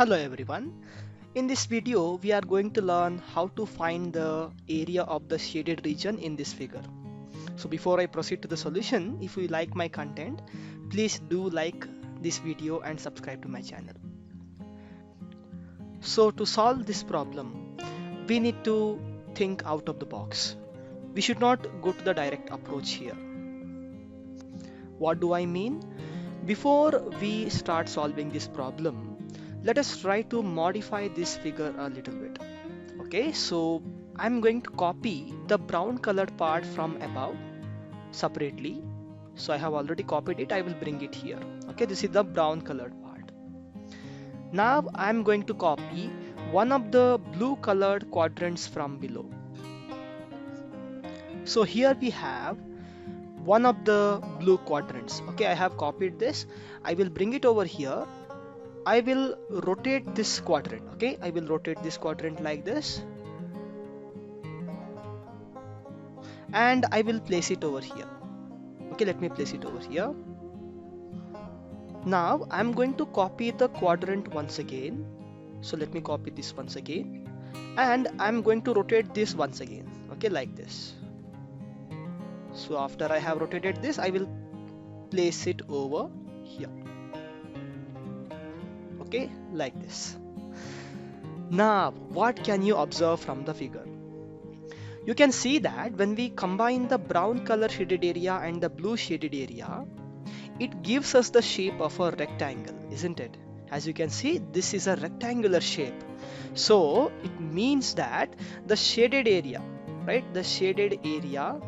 Hello everyone. In this video, we are going to learn how to find the area of the shaded region in this figure. So before I proceed to the solution, if you like my content, please do like this video and subscribe to my channel. So to solve this problem, we need to think out of the box. We should not go to the direct approach here. What do I mean? Before we start solving this problem, let us try to modify this figure a little bit. Okay, so I'm going to copy the brown colored part from above separately. So I have already copied it. I will bring it here. Okay, this is the brown colored part. Now I'm going to copy one of the blue colored quadrants from below. So here we have one of the blue quadrants. Okay, I have copied this. I will bring it over here. I will rotate this quadrant. Okay, I will rotate this quadrant like this, and I will place it over here. Okay, let me place it over here. Now I'm going to copy the quadrant once again. So let me copy this once again, and I'm going to rotate this once again. Okay, like this. So after I have rotated this, I will place it over here. Okay, like this. Now, what can you observe from the figure? You can see that when we combine the brown color shaded area and the blue shaded area, it gives us the shape of a rectangle, isn't it? As you can see, this is a rectangular shape. So it means that the shaded area, right? The shaded area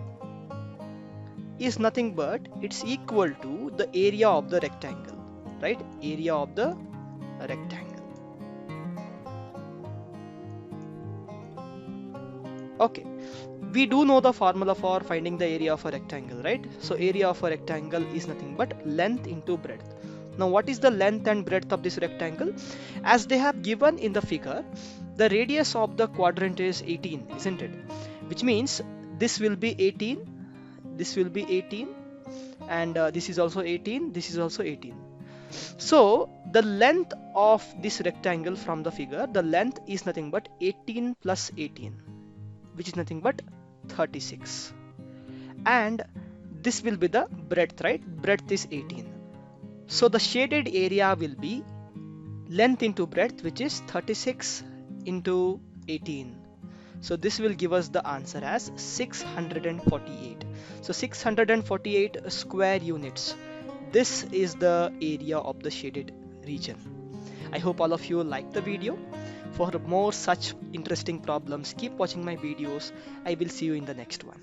is nothing but it's equal to the area of the rectangle, right? Area of the rectangle. Okay, we do know the formula for finding the area of a rectangle, right? So area of a rectangle is nothing but length into breadth. Now what is the length and breadth of this rectangle? As they have given in the figure, the radius of the quadrant is 18, isn't it? Which means this will be 18, this will be 18, and this is also 18, this is also 18. So the length of this rectangle from the figure, the length is nothing but 18 plus 18, which is nothing but 36. And this will be the breadth, right? Breadth is 18. So the shaded area will be length into breadth, which is 36 into 18. So this will give us the answer as 648. So 648 square units. This is the area of the shaded region. I hope all of you like the video. For more such interesting problems, keep watching my videos. I will see you in the next one.